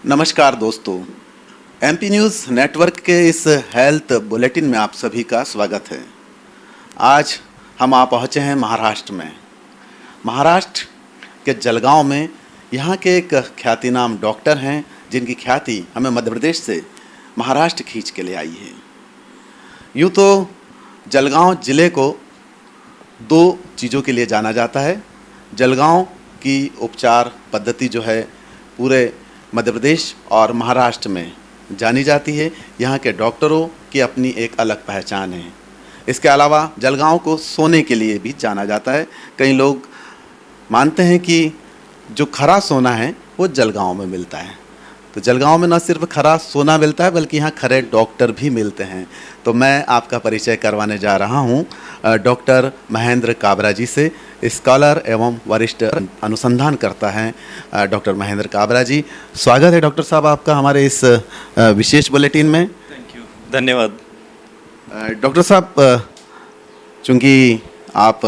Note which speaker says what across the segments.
Speaker 1: नमस्कार दोस्तों, MP news network के इस हेल्थ बुलेटिन में आप सभी का स्वागत है। आज हम आ पहुँचे हैं महाराष्ट्र में। महाराष्ट्र के जलगांव में यहाँ के एक ख्यातिनाम डॉक्टर हैं जिनकी ख्याति हमें मध्य प्रदेश से महाराष्ट्र खींच के ले आई है। यूँ तो जलगांव ज़िले को दो चीज़ों के लिए जाना जाता है। जलगांव की उपचार पद्धति जो है पूरे मध्य प्रदेश और महाराष्ट्र में जानी जाती है। यहाँ के डॉक्टरों की अपनी एक अलग पहचान है। इसके अलावा जलगांव को सोने के लिए भी जाना जाता है। कई लोग मानते हैं कि जो खरा सोना है वो जलगांव में मिलता है। तो जलगांव में न सिर्फ खरा सोना मिलता है बल्कि यहाँ खरे डॉक्टर भी मिलते हैं। तो मैं आपका परिचय करवाने जा रहा हूँ डॉक्टर महेंद्र काबरा जी से। स्कॉलर एवं वरिष्ठ अनुसंधान करता है डॉक्टर महेंद्र काबरा जी। स्वागत है डॉक्टर साहब आपका हमारे इस विशेष बुलेटिन में।
Speaker 2: थैंक यू, धन्यवाद।
Speaker 1: डॉक्टर साहब, चूँकि आप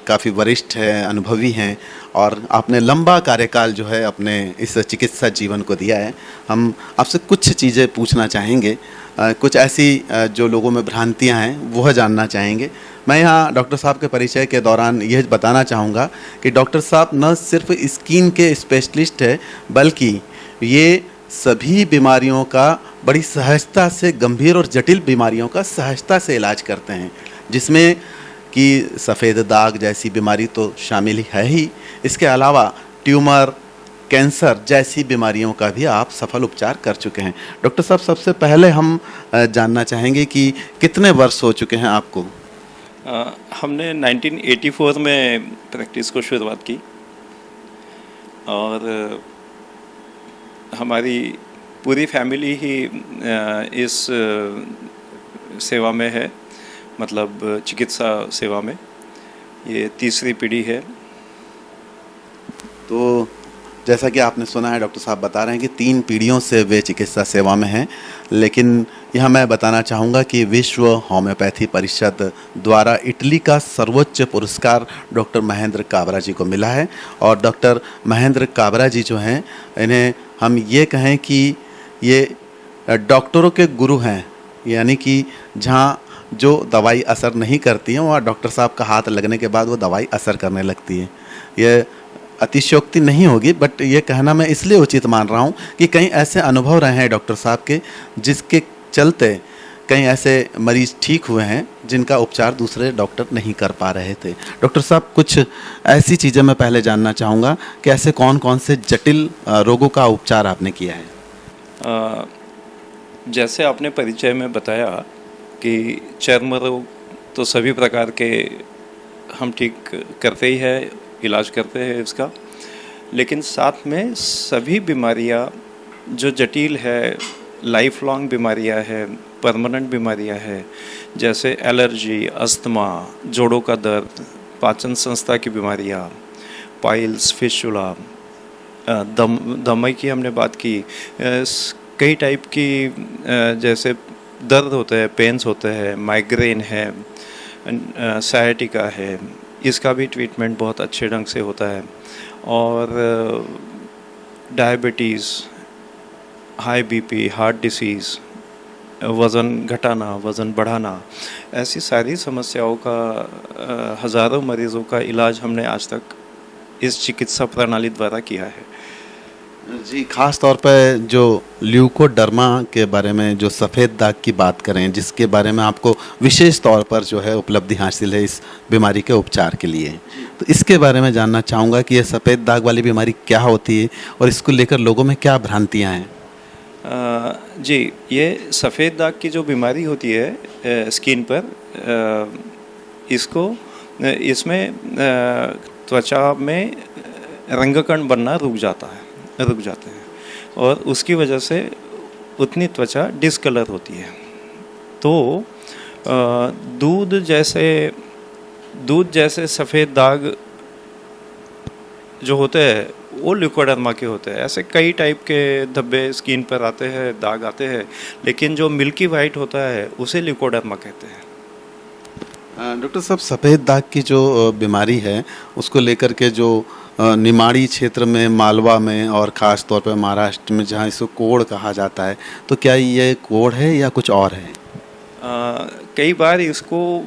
Speaker 1: काफ़ी वरिष्ठ हैं, अनुभवी हैं और आपने लंबा कार्यकाल जो है अपने इस चिकित्सा जीवन को दिया है, हम आपसे कुछ चीज़ें पूछना चाहेंगे। कुछ ऐसी जो लोगों में भ्रांतियां हैं वह जानना चाहेंगे। मैं यहाँ डॉक्टर साहब के परिचय के दौरान यह बताना चाहूँगा कि डॉक्टर साहब न सिर्फ स्किन के स्पेशलिस्ट है बल्कि ये सभी बीमारियों का बड़ी सहजता से, गंभीर और जटिल बीमारियों का सहजता से इलाज करते हैं, जिसमें कि सफ़ेद दाग जैसी बीमारी तो शामिल है ही। इसके अलावा ट्यूमर, कैंसर जैसी बीमारियों का भी आप सफल उपचार कर चुके हैं। डॉक्टर साहब, सबसे पहले हम जानना चाहेंगे कि कितने वर्ष हो चुके हैं आपको?
Speaker 2: हमने 1984 में प्रैक्टिस को शुरुआत की और हमारी पूरी फैमिली ही इस सेवा में है, मतलब चिकित्सा सेवा में। ये तीसरी पीढ़ी है।
Speaker 1: तो जैसा कि आपने सुना है, डॉक्टर साहब बता रहे हैं कि 3 पीढ़ियों से वे चिकित्सा सेवा में हैं। लेकिन यहाँ मैं बताना चाहूँगा कि विश्व होम्योपैथी परिषद द्वारा इटली का सर्वोच्च पुरस्कार डॉक्टर महेंद्र काबरा जी को मिला है। और डॉक्टर महेंद्र काबरा जी जो हैं, इन्हें हम ये कहें कि ये डॉक्टरों के गुरु हैं। यानी कि जहाँ जो दवाई असर नहीं करती है वहाँ डॉक्टर साहब का हाथ लगने के बाद वो दवाई असर करने लगती है। ये अतिशयोक्ति नहीं होगी, बट ये कहना मैं इसलिए उचित मान रहा हूँ कि कई ऐसे अनुभव रहे हैं डॉक्टर साहब के जिसके चलते कई ऐसे मरीज ठीक हुए हैं जिनका उपचार दूसरे डॉक्टर नहीं कर पा रहे थे। डॉक्टर साहब, कुछ ऐसी चीज़ें मैं पहले जानना चाहूँगा कि ऐसे कौन कौन से जटिल रोगों का उपचार आपने किया है?
Speaker 2: जैसे आपने परिचय में बताया कि चर्म रोग तो सभी प्रकार के हम ठीक करते ही है, इलाज करते हैं इसका। लेकिन साथ में सभी बीमारियां जो जटिल है, लाइफ लॉन्ग बीमारियां है, परमानेंट बीमारियां है, जैसे एलर्जी, अस्थमा, जोड़ों का दर्द, पाचन संस्था की बीमारियां, पाइल्स, फिस्टुला, दमाई की हमने बात की। कई टाइप की जैसे दर्द होते हैं, पेन्स होते हैं, माइग्रेन है, सायटिका है, इसका भी ट्रीटमेंट बहुत अच्छे ढंग से होता है। और diabetes, high BP, heart disease, वज़न घटाना, वज़न बढ़ाना, ऐसी सारी समस्याओं का हज़ारों मरीज़ों का इलाज हमने आज तक इस चिकित्सा प्रणाली द्वारा किया है।
Speaker 1: जी, ख़ास तौर पे जो ल्यूकोडर्मा के बारे में, जो सफ़ेद दाग की बात करें, जिसके बारे में आपको विशेष तौर पर जो है उपलब्धि हासिल है इस बीमारी के उपचार के लिए, तो इसके बारे में जानना चाहूँगा कि ये सफ़ेद दाग वाली बीमारी क्या होती है और इसको लेकर लोगों में क्या भ्रांतियाँ हैं?
Speaker 2: जी, ये सफ़ेद दाग की जो बीमारी होती है स्किन पर, इसमें त्वचा में रंगकण बनना रुक जाते हैं और उसकी वजह से उतनी त्वचा डिस्कलर होती है। तो दूध जैसे सफ़ेद दाग जो होते हैं वो ल्यूकोडर्मा के होते हैं। ऐसे कई टाइप के धब्बे स्किन पर आते हैं, दाग आते हैं, लेकिन जो मिल्की वाइट होता है उसे ल्यूकोडर्मा कहते हैं।
Speaker 1: डॉक्टर साहब, सफ़ेद दाग की जो बीमारी है उसको लेकर के जो निमाड़ी क्षेत्र में, मालवा में और ख़ास तौर पर महाराष्ट्र में जहाँ इसको कोढ़ कहा जाता है, तो क्या ये कोढ़ है या कुछ और है?
Speaker 2: कई बार इसको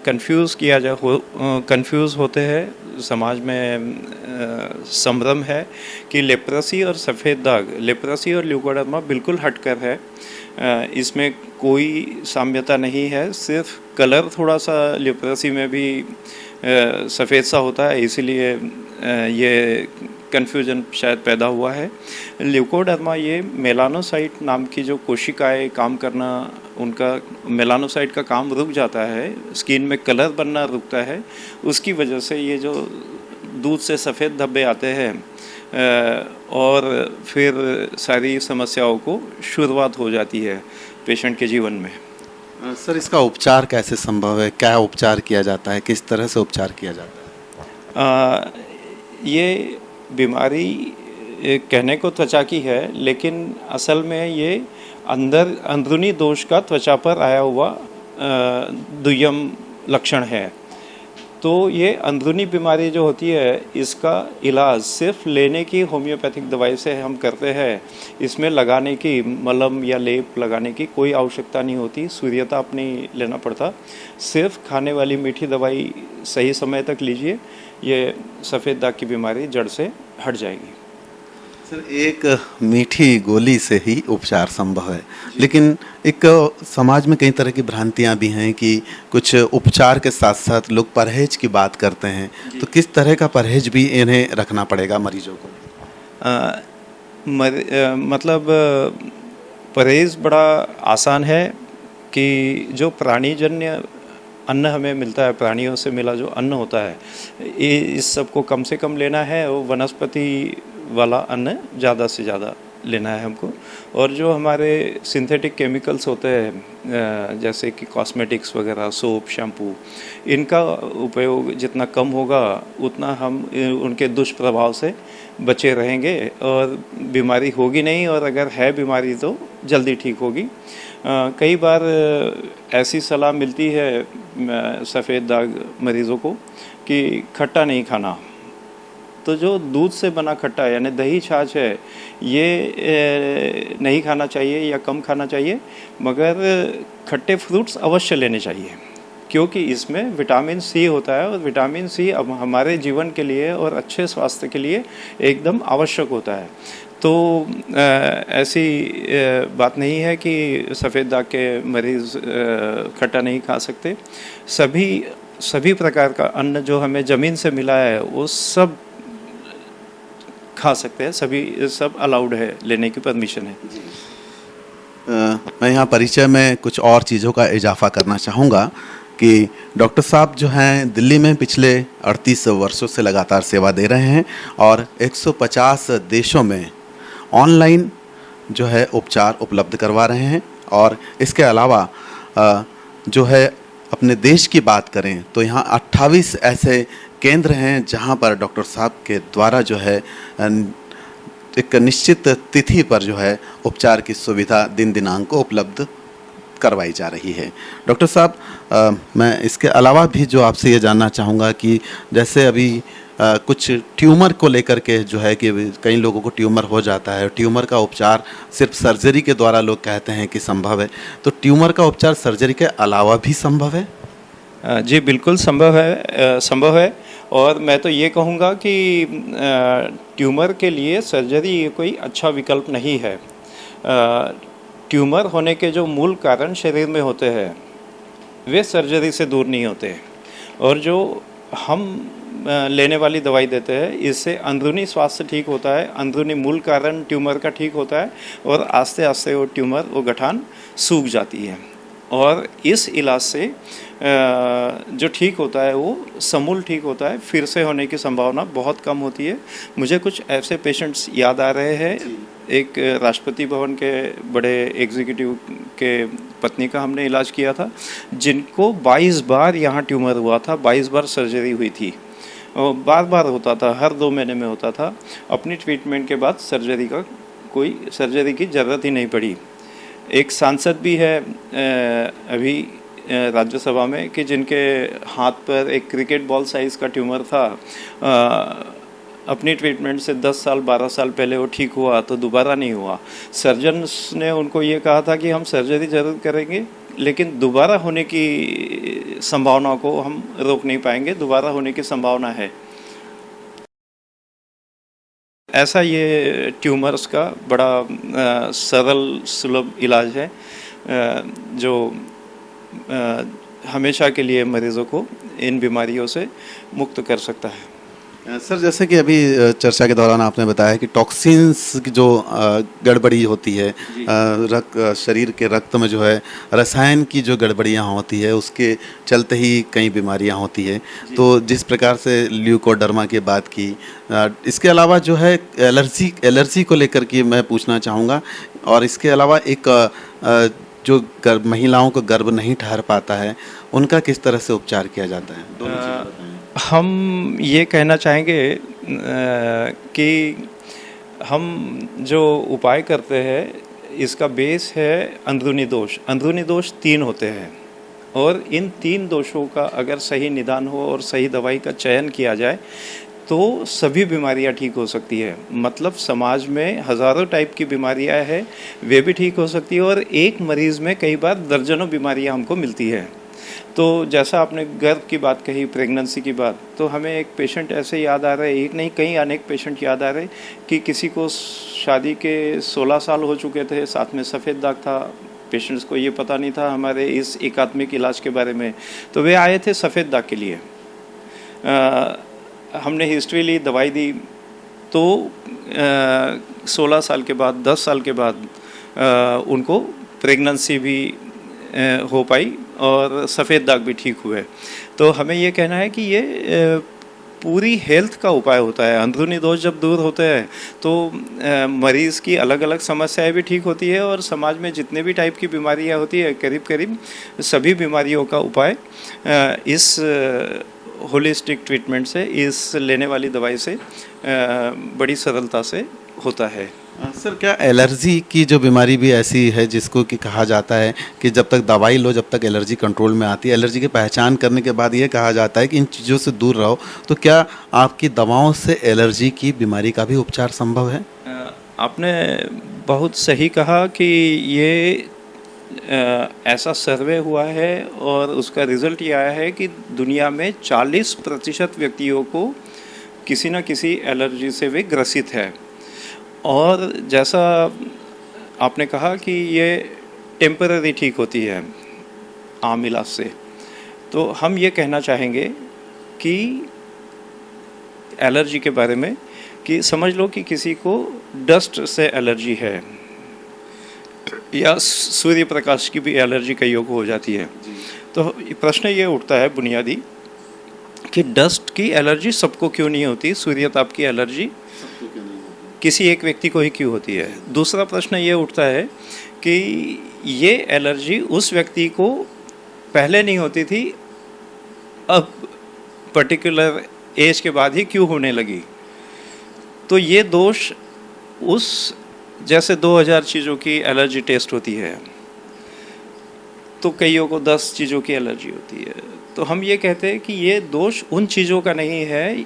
Speaker 2: कंफ्यूज होते हैं समाज में। संभ्रम है कि लेप्रोसी और सफ़ेद दाग, लेप्रोसी और ल्यूकोडर्मा बिल्कुल हटकर है। इसमें कोई साम्यता नहीं है, सिर्फ कलर थोड़ा सा लेप्रोसी में भी सफ़ेद सा होता है, इसीलिए ये कन्फ्यूजन शायद पैदा हुआ है। ल्यूकोडर्मा ये मेलानोसाइट नाम की जो कोशिकाएं काम करना, उनका मेलानोसाइट का काम रुक जाता है, स्किन में कलर बनना रुकता है, उसकी वजह से ये जो दूध से सफ़ेद धब्बे आते हैं और फिर सारी समस्याओं को शुरुआत हो जाती है पेशेंट के जीवन में।
Speaker 1: सर, इसका उपचार कैसे संभव है? क्या उपचार किया जाता है? किस तरह से उपचार किया जाता है?
Speaker 2: ये बीमारी कहने को त्वचा की है, लेकिन असल में ये अंदरूनी दोष का त्वचा पर आया हुआ दुय्यम लक्षण है। तो ये अंदरूनी बीमारी जो होती है, इसका इलाज सिर्फ लेने की होम्योपैथिक दवाई से हम करते हैं। इसमें लगाने की, मलम या लेप लगाने की कोई आवश्यकता नहीं होती, सूर्यताप नहीं लेना पड़ता। सिर्फ खाने वाली मीठी दवाई सही समय तक लीजिए, ये सफ़ेद दाग की बीमारी जड़ से हट जाएगी।
Speaker 1: सर, एक मीठी गोली से ही उपचार संभव है, लेकिन एक समाज में कई तरह की भ्रांतियां भी हैं कि कुछ उपचार के साथ साथ लोग परहेज की बात करते हैं, तो किस तरह का परहेज भी इन्हें रखना पड़ेगा मरीजों को?
Speaker 2: मतलब परहेज बड़ा आसान है कि जो प्राणीजन्य अन्न हमें मिलता है, प्राणियों से मिला जो अन्न होता है, इस सब को कम से कम लेना है, वो वनस्पति वाला अन्न ज़्यादा से ज़्यादा लेना है हमको। और जो हमारे सिंथेटिक केमिकल्स होते हैं, जैसे कि कॉस्मेटिक्स वगैरह, सोप, शैम्पू, इनका उपयोग जितना कम होगा उतना हम उनके दुष्प्रभाव से बचे रहेंगे और बीमारी होगी नहीं, और अगर है बीमारी तो जल्दी ठीक होगी। कई बार ऐसी सलाह मिलती है सफ़ेद दाग मरीज़ों को कि खट्टा नहीं खाना। तो जो दूध से बना खट्टा यानी दही छाछ है, ये नहीं खाना चाहिए या कम खाना चाहिए, मगर खट्टे फ्रूट्स अवश्य लेने चाहिए, क्योंकि इसमें विटामिन सी होता है और विटामिन सी अब हमारे जीवन के लिए और अच्छे स्वास्थ्य के लिए एकदम आवश्यक होता है। तो ऐसी बात नहीं है कि सफ़ेद दाग के मरीज़ खट्टा नहीं खा सकते। सभी प्रकार का अन्न जो हमें ज़मीन से मिला है वो सब खा सकते हैं, सब अलाउड है, लेने की परमिशन है।
Speaker 1: मैं यहाँ परिचय में कुछ और चीज़ों का इजाफा करना चाहूँगा कि डॉक्टर साहब जो हैं दिल्ली में पिछले 38 वर्षों से लगातार सेवा दे रहे हैं और 150 देशों में ऑनलाइन जो है उपचार उपलब्ध करवा रहे हैं। और इसके अलावा जो है अपने देश की बात करें तो यहाँ 28 ऐसे केंद्र हैं जहाँ पर डॉक्टर साहब के द्वारा जो है एक निश्चित तिथि पर जो है उपचार की सुविधा दिन दिनांक को उपलब्ध करवाई जा रही है। डॉक्टर साहब, मैं इसके अलावा भी जो आपसे ये जानना चाहूँगा कि जैसे अभी कुछ ट्यूमर को लेकर के जो है कि कई लोगों को ट्यूमर हो जाता है, ट्यूमर का उपचार सिर्फ सर्जरी के द्वारा लोग कहते हैं कि संभव है, तो ट्यूमर का उपचार सर्जरी के अलावा भी संभव है?
Speaker 2: जी बिल्कुल संभव है। और मैं तो ये कहूँगा कि ट्यूमर के लिए सर्जरी कोई अच्छा विकल्प नहीं है। ट्यूमर होने के जो मूल कारण शरीर में होते हैं वे सर्जरी से दूर नहीं होते, और जो हम लेने वाली दवाई देते हैं इससे अंदरूनी स्वास्थ्य ठीक होता है, अंदरूनी मूल कारण ट्यूमर का ठीक होता है, और आस्ते आस्ते वो ट्यूमर, वो गठान सूख जाती है। और इस इलाज से जो ठीक होता है वो समूल ठीक होता है, फिर से होने की संभावना बहुत कम होती है। मुझे कुछ ऐसे पेशेंट्स याद आ रहे हैं। एक राष्ट्रपति भवन के बड़े एग्जीक्यूटिव के पत्नी का हमने इलाज किया था, जिनको 22 बार यहाँ ट्यूमर हुआ था, 22 बार सर्जरी हुई थी, और बार बार होता था, हर 2 महीने में होता था। अपनी ट्रीटमेंट के बाद सर्जरी की ज़रूरत ही नहीं पड़ी। एक सांसद भी है अभी राज्यसभा में कि जिनके हाथ पर एक क्रिकेट बॉल साइज़ का ट्यूमर था, अपनी ट्रीटमेंट से 10 साल 12 साल पहले वो ठीक हुआ तो दोबारा नहीं हुआ। सर्जन्स ने उनको ये कहा था कि हम सर्जरी ज़रूर करेंगे, लेकिन दोबारा होने की संभावना को हम रोक नहीं पाएंगे, दोबारा होने की संभावना है। ऐसा ये ट्यूमर्स का बड़ा सरल सुलभ इलाज है जो हमेशा के लिए मरीज़ों को इन बीमारियों से मुक्त कर सकता है।
Speaker 1: सर, जैसे कि अभी चर्चा के दौरान आपने बताया कि टॉक्सिन्स की जो गड़बड़ी होती है, शरीर के रक्त में जो है रसायन की जो गड़बड़ियाँ होती है उसके चलते ही कई बीमारियाँ होती है। तो जिस प्रकार से ल्यूकोडर्मा की बात की, इसके अलावा जो है एलर्जी को लेकर के मैं पूछना चाहूँगा। और इसके अलावा एक जो महिलाओं को गर्भ नहीं ठहर पाता है उनका किस तरह से उपचार किया जाता है? दोनों चीज़ें बताएं।
Speaker 2: हम ये कहना चाहेंगे कि हम जो उपाय करते हैं इसका बेस है अंदरूनी दोष। अंदरूनी दोष 3 होते हैं और इन 3 दोषों का अगर सही निदान हो और सही दवाई का चयन किया जाए तो सभी बीमारियां ठीक हो सकती है। मतलब समाज में हज़ारों टाइप की बीमारियां हैं, वे भी ठीक हो सकती है और एक मरीज़ में कई बार दर्जनों बीमारियां हमको मिलती है। तो जैसा आपने गर्भ की बात कही, प्रेगनेंसी की बात, तो हमें एक पेशेंट ऐसे याद आ रहा है, एक नहीं कई अनेक पेशेंट याद आ रहे कि किसी को शादी के 16 साल हो चुके थे, साथ में सफ़ेद दाग था, पेशेंट्स को ये पता नहीं था हमारे इस एकात्मिक इलाज के बारे में, तो वे आए थे सफ़ेद दाग के लिए। हमने हिस्ट्री ली, दवाई दी, तो 16 साल के बाद 10 साल के बाद उनको प्रेगनेंसी भी हो पाई और सफ़ेद दाग भी ठीक हुए। तो हमें ये कहना है कि ये पूरी हेल्थ का उपाय होता है। अंदरूनी दोष जब दूर होते हैं तो मरीज़ की अलग अलग समस्याएं भी ठीक होती है और समाज में जितने भी टाइप की बीमारियां होती है करीब करीब सभी बीमारियों का उपाय इस होलिस्टिक ट्रीटमेंट से, इस लेने वाली दवाई से बड़ी सरलता से होता है।
Speaker 1: सर, क्या एलर्जी की जो बीमारी भी ऐसी है जिसको कि कहा जाता है कि जब तक दवाई लो जब तक एलर्जी कंट्रोल में आती है, एलर्जी की पहचान करने के बाद ये कहा जाता है कि इन चीज़ों से दूर रहो, तो क्या आपकी दवाओं से एलर्जी की बीमारी का भी उपचार संभव है?
Speaker 2: आपने बहुत सही कहा कि ये ऐसा सर्वे हुआ है और उसका रिज़ल्ट ये आया है कि दुनिया में 40% व्यक्तियों को किसी न किसी एलर्जी से वे ग्रसित है। और जैसा आपने कहा कि ये टेम्पररी ठीक होती है आम इलाज से, तो हम ये कहना चाहेंगे कि एलर्जी के बारे में कि समझ लो कि किसी को डस्ट से एलर्जी है या सूर्य प्रकाश की भी एलर्जी कईयों को हो जाती है। तो प्रश्न ये उठता है बुनियादी कि डस्ट की एलर्जी सबको क्यों नहीं होती, सूर्य ताप की एलर्जी किसी एक व्यक्ति को ही क्यों होती है। दूसरा प्रश्न ये उठता है कि ये एलर्जी उस व्यक्ति को पहले नहीं होती थी, अब पर्टिकुलर एज के बाद ही क्यों होने लगी। तो ये दोष उस जैसे 2000 चीज़ों की एलर्जी टेस्ट होती है तो कईयों को 10 चीज़ों की एलर्जी होती है। तो हम ये कहते हैं कि ये दोष उन चीज़ों का नहीं है,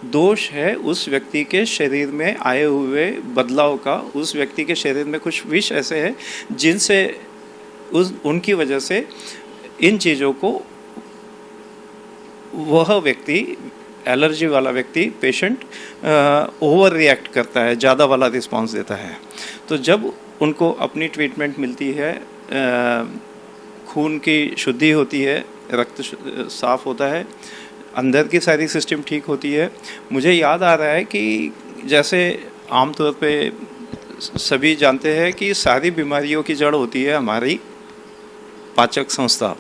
Speaker 2: दोष है उस व्यक्ति के शरीर में आए हुए बदलाव का। उस व्यक्ति के शरीर में कुछ विष ऐसे हैं जिनसे उनकी वजह से इन चीज़ों को वह व्यक्ति, एलर्जी वाला व्यक्ति, पेशेंट ओवर रिएक्ट करता है, ज़्यादा वाला रिस्पांस देता है। तो जब उनको अपनी ट्रीटमेंट मिलती है, खून की शुद्धि होती है, रक्त साफ होता है, अंदर की सारी सिस्टम ठीक होती है। मुझे याद आ रहा है कि जैसे आमतौर पे सभी जानते हैं कि सारी बीमारियों की जड़ होती है हमारी पाचक संस्था,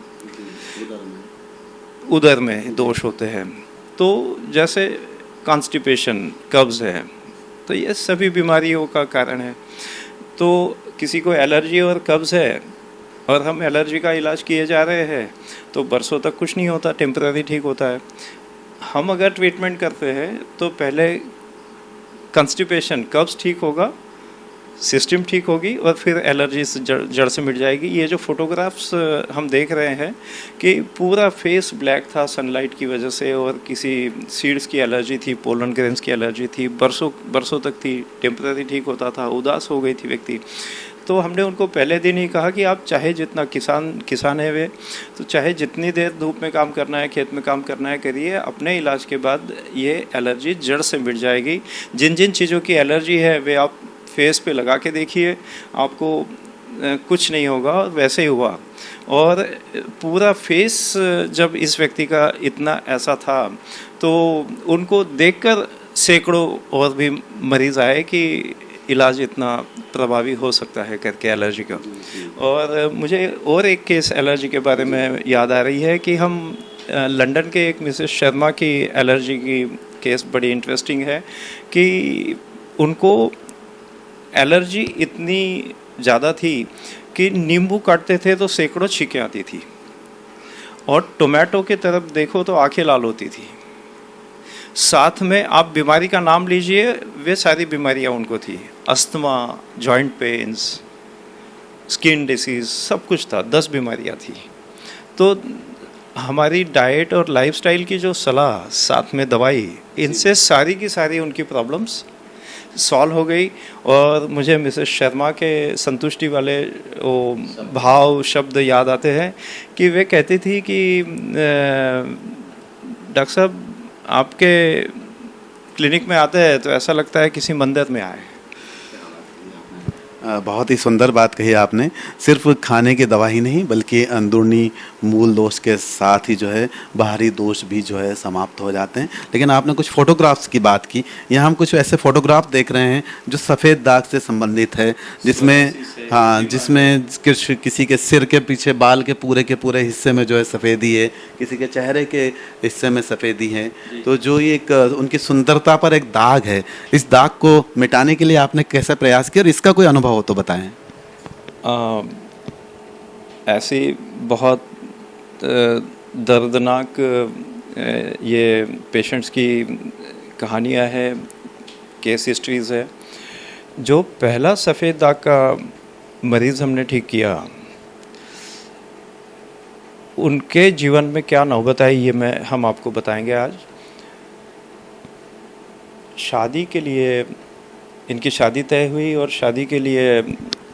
Speaker 2: उदर में दोष होते हैं। तो जैसे कॉन्स्टिपेशन, कब्ज़ है, तो ये सभी बीमारियों का कारण है। तो किसी को एलर्जी और कब्ज़ है और हम एलर्जी का इलाज किए जा रहे हैं तो बरसों तक कुछ नहीं होता, टेम्पररी ठीक होता है। हम अगर ट्रीटमेंट करते हैं तो पहले कॉन्स्टिपेशन, कब्ज़ ठीक होगा, सिस्टम ठीक होगी और फिर एलर्जी जड़ से मिट जाएगी। ये जो फोटोग्राफ्स हम देख रहे हैं कि पूरा फेस ब्लैक था सनलाइट की वजह से, और किसी सीड्स की एलर्जी थी, पोलन ग्रेन्स की एलर्जी थी, बरसों तक थी, टेम्पररी ठीक होता था, उदास हो गई थी व्यक्ति। तो हमने उनको पहले दिन ही कहा कि आप चाहे जितना किसान है वे, तो चाहे जितनी देर धूप में काम करना है, खेत में काम करना है, करिए। अपने इलाज के बाद ये एलर्जी जड़ से मिट जाएगी। जिन जिन चीज़ों की एलर्जी है वे आप फेस पे लगा के देखिए, आपको कुछ नहीं होगा। वैसे ही हुआ। और पूरा फेस जब इस व्यक्ति का इतना ऐसा था तो उनको देखकर सैकड़ों और भी मरीज़ आए कि इलाज इतना प्रभावी हो सकता है करके एलर्जी का। और मुझे और एक केस एलर्जी के बारे में याद आ रही है कि हम लंदन के एक मिसेस शर्मा की एलर्जी की केस बड़ी इंटरेस्टिंग है कि उनको एलर्जी इतनी ज़्यादा थी कि नींबू काटते थे तो सैकड़ों छींकें आती थी, और टोमेटो की तरफ देखो तो आंखें लाल होती थी। साथ में आप बीमारी का नाम लीजिए, वे सारी बीमारियां उनको थी। Asthma, joint pains, skin disease, सब कुछ था। 10 बीमारियां थी। तो हमारी डाइट और लाइफस्टाइल की जो सलाह, साथ में दवाई, इनसे सारी की सारी उनकी प्रॉब्लम्स सॉल्व हो गई। और मुझे मिसेस शर्मा के संतुष्टि वाले वो भाव शब्द याद आते हैं कि वे कहती थी कि डॉक्टर साहब आपके क्लिनिक में आते हैं तो ऐसा लगता है किसी मंदिर में आए।
Speaker 1: बहुत ही सुंदर बात कही आपने। सिर्फ खाने की दवा ही नहीं बल्कि अंदरूनी मूल दोष के साथ ही जो है बाहरी दोष भी जो है समाप्त हो जाते हैं। लेकिन आपने कुछ फोटोग्राफ्स की बात की। यहाँ हम कुछ ऐसे फोटोग्राफ देख रहे हैं जो सफ़ेद दाग से संबंधित है, जिसमें किसी के सिर के पीछे बाल के पूरे हिस्से में जो है सफ़ेदी है, किसी के चेहरे के हिस्से में सफ़ेदी है। तो जो ये एक उनकी सुंदरता पर एक दाग है, इस दाग को मिटाने के लिए आपने कैसे प्रयास किया और इसका कोई अनुभव हो तो बताएं।
Speaker 2: ऐसी बहुत दर्दनाक ये पेशेंट्स की कहानियां हैं, केस हिस्ट्रीज़ है। जो पहला सफ़ेद दाग का मरीज़ हमने ठीक किया, उनके जीवन में क्या नौबत आई ये हम आपको बताएंगे आज। शादी के लिए इनकी शादी तय हुई और शादी के लिए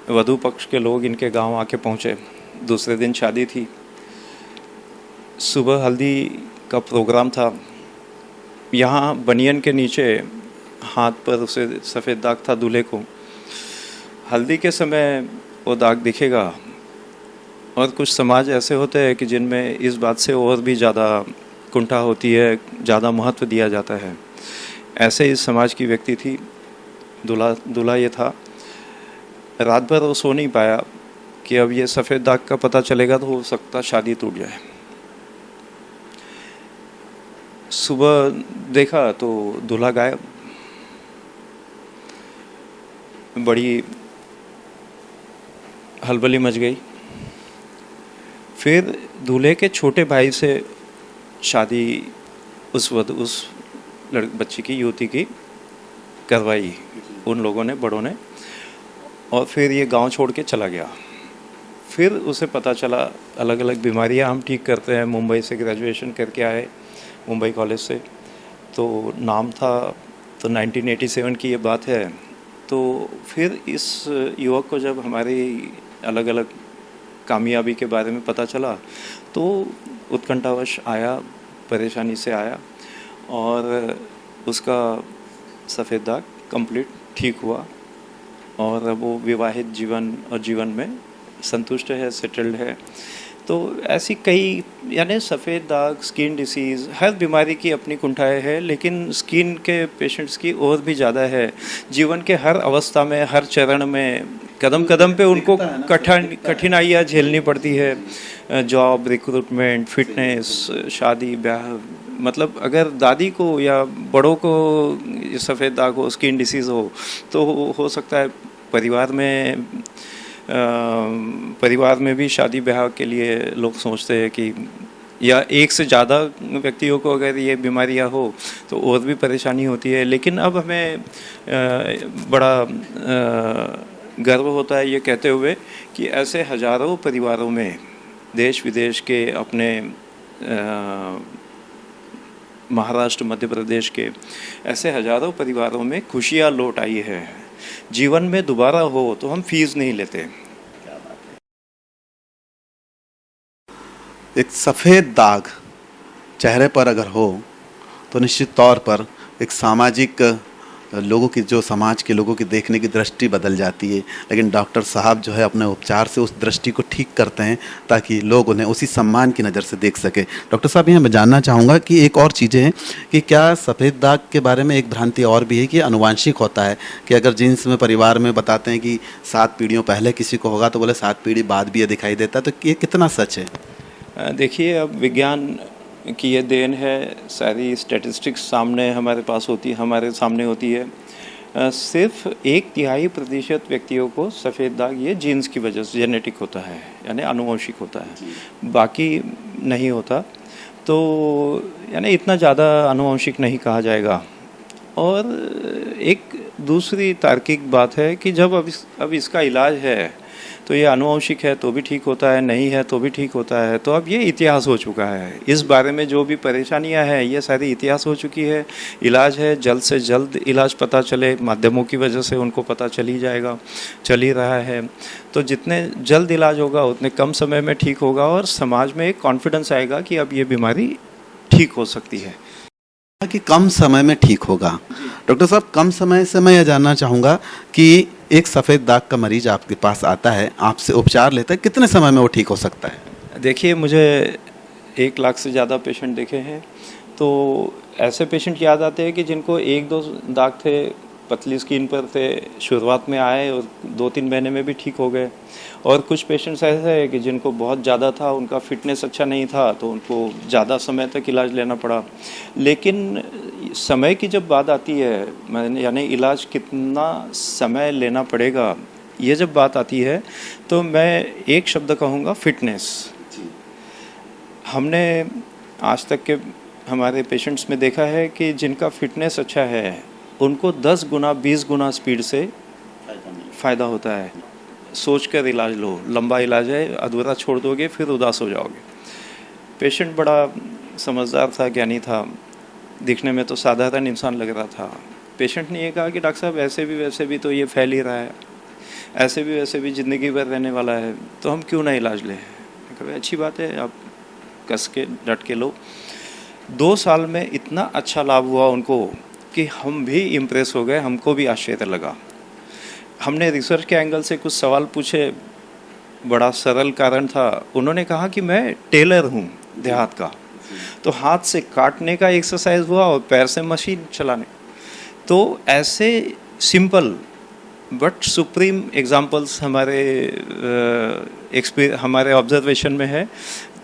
Speaker 2: वधू पक्ष के लोग इनके गांव आके पहुंचे। दूसरे दिन शादी थी। सुबह हल्दी का प्रोग्राम था। यहाँ बनियन के नीचे हाथ पर उसे सफ़ेद दाग था दूल्हे को। हल्दी के समय वो दाग दिखेगा। और कुछ समाज ऐसे होते हैं कि जिनमें इस बात से और भी ज़्यादा कुंठा होती है, ज़्यादा महत्व दिया जाता है। ऐसे इस समाज की व्यक्ति थी। दूल्हा ये था। रात भर वो सो नहीं पाया कि अब ये सफ़ेद दाग का पता चलेगा तो हो सकता शादी टूट जाए। सुबह देखा तो दूल्हा गायब। बड़ी हलबली मच गई। फिर दूल्हे के छोटे भाई से शादी उस बच्ची की, युवती की करवाई उन लोगों ने, बड़ों ने। और फिर ये गांव छोड़ के चला गया। फिर उसे पता चला अलग अलग बीमारियां हम ठीक करते हैं। मुंबई से ग्रेजुएशन करके आए, मुंबई कॉलेज से। तो नाम था, तो 1987 की ये बात है। तो फिर इस युवक को जब हमारी अलग अलग कामयाबी के बारे में पता चला तो उत्कंठावश आया, परेशानी से आया, और उसका सफ़ेद दाग कंप्लीट ठीक हुआ। और वो विवाहित जीवन में संतुष्ट है, सेटल्ड है। तो ऐसी कई, यानी सफ़ेद दाग, स्किन डिसीज़, हर बीमारी की अपनी कुंठाएँ है, लेकिन स्किन के पेशेंट्स की और भी ज़्यादा है। जीवन के हर अवस्था में, हर चरण में, कदम कदम पे उनको कठिनाइयाँ झेलनी पड़ती है। जॉब, रिक्रूटमेंट, फिटनेस, शादी ब्याह। मतलब अगर दादी को या बड़ों को सफ़ेद दाग हो, स्किन डिसीज़ हो, तो हो सकता है परिवार में भी शादी ब्याह के लिए लोग सोचते हैं कि, या एक से ज़्यादा व्यक्तियों को अगर ये बीमारियां हो तो और भी परेशानी होती है। लेकिन अब हमें बड़ा गर्व होता है ये कहते हुए कि ऐसे हजारों परिवारों में, देश विदेश के, अपने महाराष्ट्र, मध्य प्रदेश के ऐसे हजारों परिवारों में खुशियाँ लौट आई है। जीवन में दोबारा हो तो हम फीस नहीं लेते।
Speaker 1: एक सफ़ेद दाग चेहरे पर अगर हो तो निश्चित तौर पर एक सामाजिक लोगों की, जो समाज के लोगों की देखने की दृष्टि बदल जाती है। लेकिन डॉक्टर साहब जो है अपने उपचार से उस दृष्टि को ठीक करते हैं ताकि लोग उन्हें उसी सम्मान की नज़र से देख सके। डॉक्टर साहब, यहाँ मैं जानना चाहूँगा कि एक और चीज़ें हैं कि क्या सफ़ेद दाग के बारे में एक भ्रांति और भी है कि अनुवांशिक होता है, कि अगर जीन्स में परिवार में बताते हैं कि 7 पीढ़ियों पहले किसी को होगा तो बोले 7 पीढ़ी बाद भी ये दिखाई देता है, तो ये कितना सच है?
Speaker 2: देखिए, अब विज्ञान की ये देन है, सारी स्टैटिस्टिक्स सामने हमारे पास होती है, हमारे सामने होती है। सिर्फ 1/3% व्यक्तियों को सफ़ेद दाग ये जीन्स की वजह से जेनेटिक होता है, यानी आनुवंशिक होता है, बाकी नहीं होता। तो यानी इतना ज़्यादा आनुवंशिक नहीं कहा जाएगा। और एक दूसरी तार्किक बात है कि जब अब इसका इलाज है तो ये आनुवंशिक है तो भी ठीक होता है, नहीं है तो भी ठीक होता है। तो अब ये इतिहास हो चुका है। इस बारे में जो भी परेशानियां हैं ये सारी इतिहास हो चुकी है। इलाज है, जल्द से जल्द इलाज पता चले, माध्यमों की वजह से उनको पता चल ही जाएगा, चल ही रहा है। तो जितने जल्द इलाज होगा उतने कम समय में ठीक होगा और समाज में एक कॉन्फिडेंस आएगा कि अब ये बीमारी ठीक हो सकती है,
Speaker 1: कि कम समय में ठीक होगा। डॉक्टर साहब, कम समय से मैं यह जानना चाहूँगा कि एक सफ़ेद दाग का मरीज आपके पास आता है, आपसे उपचार लेता है, कितने समय में वो ठीक हो सकता है?
Speaker 2: देखिए, मुझे 1 लाख से ज़्यादा पेशेंट देखे हैं। तो ऐसे पेशेंट याद आते हैं कि जिनको 1-2 दाग थे, पतली स्किन पर थे, शुरुआत में आए और 2-3 महीने में भी ठीक हो गए। और कुछ पेशेंट्स ऐसे हैं कि जिनको बहुत ज़्यादा था, उनका फिटनेस अच्छा नहीं था, तो उनको ज़्यादा समय तक इलाज लेना पड़ा। लेकिन समय की जब बात आती है, यानी इलाज कितना समय लेना पड़ेगा, ये जब बात आती है तो मैं एक शब्द कहूँगा, फिटनेस। हमने आज तक के हमारे पेशेंट्स में देखा है कि जिनका फिटनेस अच्छा है उनको 10 गुना 20 गुना स्पीड से फ़ायदा होता है। सोच कर इलाज लो, लंबा इलाज है, अधूरा छोड़ दोगे फिर उदास हो जाओगे। पेशेंट बड़ा समझदार था, ज्ञानी था, दिखने में तो साधारण इंसान लग रहा था। पेशेंट ने ये कहा कि डॉक्टर साहब, ऐसे भी वैसे भी तो ये फैल ही रहा है, ऐसे भी वैसे भी ज़िंदगी भर रहने वाला है, तो हम क्यों ना इलाज लें। कभी अच्छी बात है, आप कस के डट के लो। 2 साल में इतना अच्छा लाभ हुआ उनको कि हम भी इम्प्रेस हो गए, हमको भी आश्चर्य लगा। हमने रिसर्च के एंगल से कुछ सवाल पूछे, बड़ा सरल कारण था। उन्होंने कहा कि मैं टेलर हूँ देहात का, तो हाथ से काटने का एक्सरसाइज हुआ और पैर से मशीन चलाने। तो ऐसे सिंपल बट सुप्रीम एग्जांपल्स हमारे ऑब्जर्वेशन में है।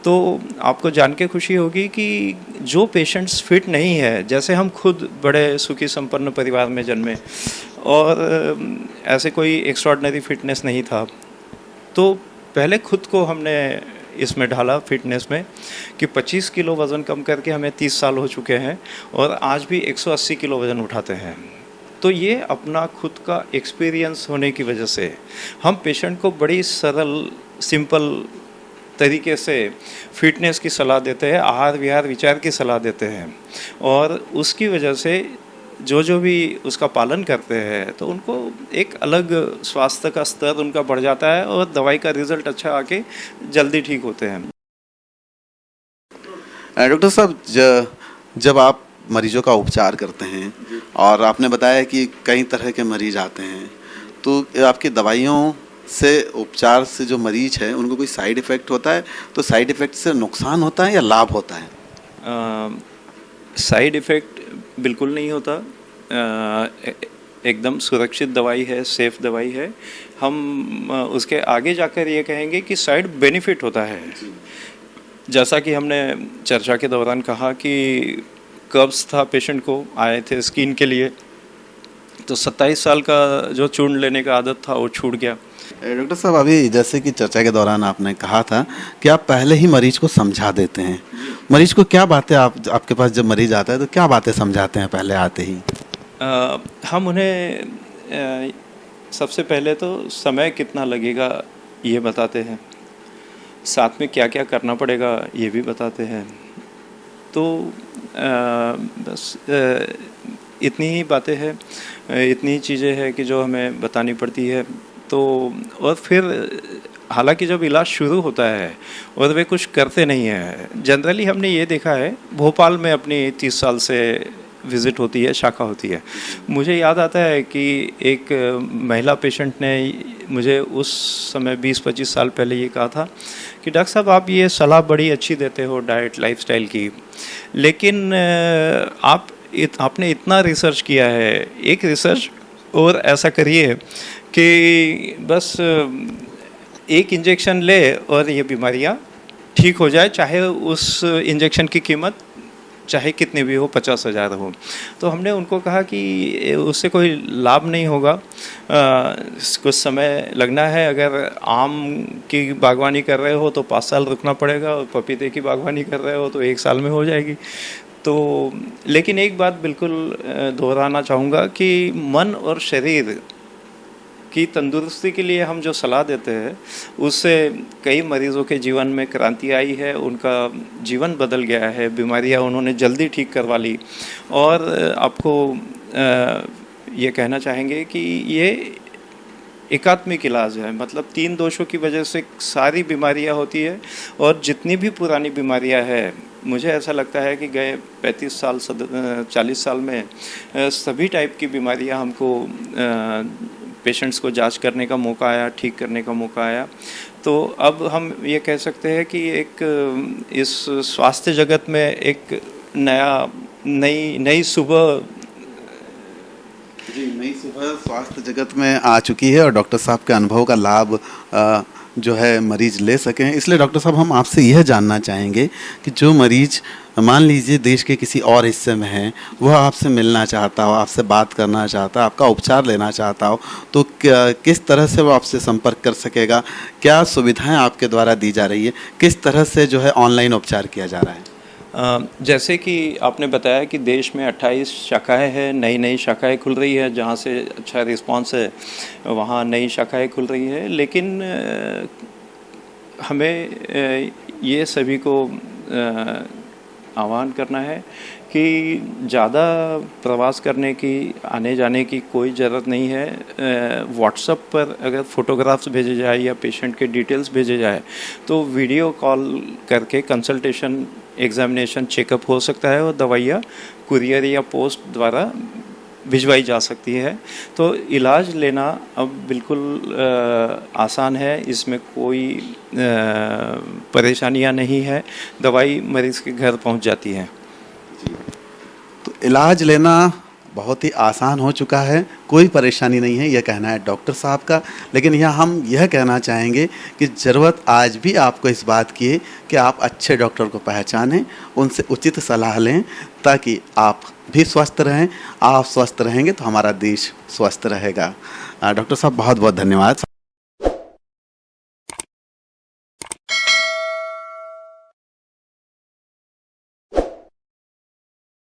Speaker 2: तो आपको जान के खुशी होगी कि जो पेशेंट्स फिट नहीं है, जैसे हम खुद बड़े सुखी संपन्न परिवार में जन्मे और ऐसे कोई एक्स्ट्राऑर्डिनरी फिटनेस नहीं था, तो पहले खुद को हमने इसमें ढाला फिटनेस में कि 25 किलो वज़न कम करके हमें 30 साल हो चुके हैं और आज भी 180 किलो वज़न उठाते हैं। तो ये अपना खुद का एक्सपीरियंस होने की वजह से हम पेशेंट को बड़ी सरल सिंपल तरीके से फिटनेस की सलाह देते हैं, आहार विहार विचार की सलाह देते हैं और उसकी वजह से जो भी उसका पालन करते हैं तो उनको एक अलग स्वास्थ्य का स्तर उनका बढ़ जाता है और दवाई का रिजल्ट अच्छा आके जल्दी ठीक होते हैं।
Speaker 1: डॉक्टर साहब, जब आप मरीजों का उपचार करते हैं और आपने बताया कि कई तरह के मरीज आते हैं, तो आपकी दवाइयों से उपचार से जो मरीज है उनको कोई साइड इफ़ेक्ट होता है, तो साइड इफ़ेक्ट से नुकसान होता है या लाभ होता है?
Speaker 2: साइड इफ़ेक्ट बिल्कुल नहीं होता। एकदम सुरक्षित दवाई है, सेफ दवाई है। हम उसके आगे जाकर ये कहेंगे कि साइड बेनिफिट होता है। जैसा कि हमने चर्चा के दौरान कहा कि कब्ज़ था, पेशेंट को आए थे स्किन के लिए, तो 27 साल का जो चूर्ण लेने का आदत था वो छूट गया।
Speaker 1: डॉक्टर साहब, अभी जैसे कि चर्चा के दौरान आपने कहा था कि आप पहले ही मरीज को समझा देते हैं। मरीज को क्या बातें आपके पास जब मरीज आता है तो क्या बातें समझाते हैं पहले आते ही?
Speaker 2: हम उन्हें सबसे पहले तो समय कितना लगेगा ये बताते हैं, साथ में क्या क्या करना पड़ेगा ये भी बताते हैं। तो बस इतनी ही बातें हैं, इतनी ही चीज़ें हैं कि जो हमें बतानी पड़ती है। तो और फिर हालांकि जब इलाज शुरू होता है और वे कुछ करते नहीं हैं, जनरली हमने ये देखा है, भोपाल में अपनी 30 साल से विज़िट होती है, शाखा होती है। मुझे याद आता है कि एक महिला पेशेंट ने मुझे उस समय 20-25 साल पहले ये कहा था कि डॉक्टर साहब आप ये सलाह बड़ी अच्छी देते हो डाइट लाइफस्टाइल की, लेकिन आपने इतना रिसर्च किया है, एक रिसर्च और ऐसा करिए कि बस एक इंजेक्शन ले और ये बीमारियां ठीक हो जाए, चाहे उस इंजेक्शन की कीमत चाहे कितनी भी हो, 50,000 हो। तो हमने उनको कहा कि उससे कोई लाभ नहीं होगा, कुछ समय लगना है। अगर आम की बागवानी कर रहे हो तो 5 साल रुकना पड़ेगा, और पपीते की बागवानी कर रहे हो तो 1 साल में हो जाएगी। तो लेकिन एक बात बिल्कुल दोहराना चाहूँगा कि मन और शरीर की तंदुरुस्ती के लिए हम जो सलाह देते हैं उससे कई मरीज़ों के जीवन में क्रांति आई है, उनका जीवन बदल गया है, बीमारियां उन्होंने जल्दी ठीक करवा ली। और आपको ये कहना चाहेंगे कि ये एकात्मिक इलाज है, मतलब 3 दोषों की वजह से सारी बीमारियां होती है। और जितनी भी पुरानी बीमारियां हैं, मुझे ऐसा लगता है कि गए 35 साल 40 साल में सभी टाइप की बीमारियां हमको पेशेंट्स को जांच करने का मौका आया, ठीक करने का मौका आया। तो अब हम ये कह सकते हैं कि एक इस स्वास्थ्य जगत में एक नई सुबह
Speaker 1: नई सुबह स्वास्थ्य जगत में आ चुकी है और डॉक्टर साहब के अनुभव का लाभ जो है मरीज ले सकें। इसलिए डॉक्टर साहब हम आपसे यह जानना चाहेंगे कि जो मरीज मान लीजिए देश के किसी और हिस्से में है, वह आपसे मिलना चाहता हो, आपसे बात करना चाहता हो, आपका उपचार लेना चाहता हो, तो किस तरह से वो आपसे संपर्क कर सकेगा? क्या सुविधाएं आपके द्वारा दी जा रही है? किस तरह से जो है ऑनलाइन उपचार किया जा रहा है?
Speaker 2: जैसे कि आपने बताया कि देश में 28 शाखाएं हैं, नई शाखाएं खुल रही है, जहां से अच्छा रिस्पांस है वहां नई शाखाएं खुल रही है। लेकिन हमें ये सभी को आह्वान करना है कि ज़्यादा प्रवास करने की, आने जाने की कोई ज़रूरत नहीं है। व्हाट्सएप पर अगर फ़ोटोग्राफ्स भेजे जाए या पेशेंट के डिटेल्स भेजे जाए तो वीडियो कॉल करके कंसल्टेशन, एग्जामिनेशन, चेकअप हो सकता है और दवाइयाँ कुरियर या पोस्ट द्वारा भिजवाई जा सकती है। तो इलाज लेना अब बिल्कुल आसान है, इसमें कोई परेशानियां नहीं है, दवाई मरीज़ के घर पहुंच जाती है।
Speaker 1: तो इलाज लेना बहुत ही आसान हो चुका है, कोई परेशानी नहीं है, यह कहना है डॉक्टर साहब का। लेकिन यहाँ हम यह कहना चाहेंगे कि ज़रूरत आज भी आपको इस बात की है कि आप अच्छे डॉक्टर को पहचानें, उनसे उचित सलाह लें, ताकि आप भी स्वस्थ रहें। आप स्वस्थ रहेंगे तो हमारा देश स्वस्थ रहेगा। डॉक्टर साहब बहुत बहुत धन्यवाद।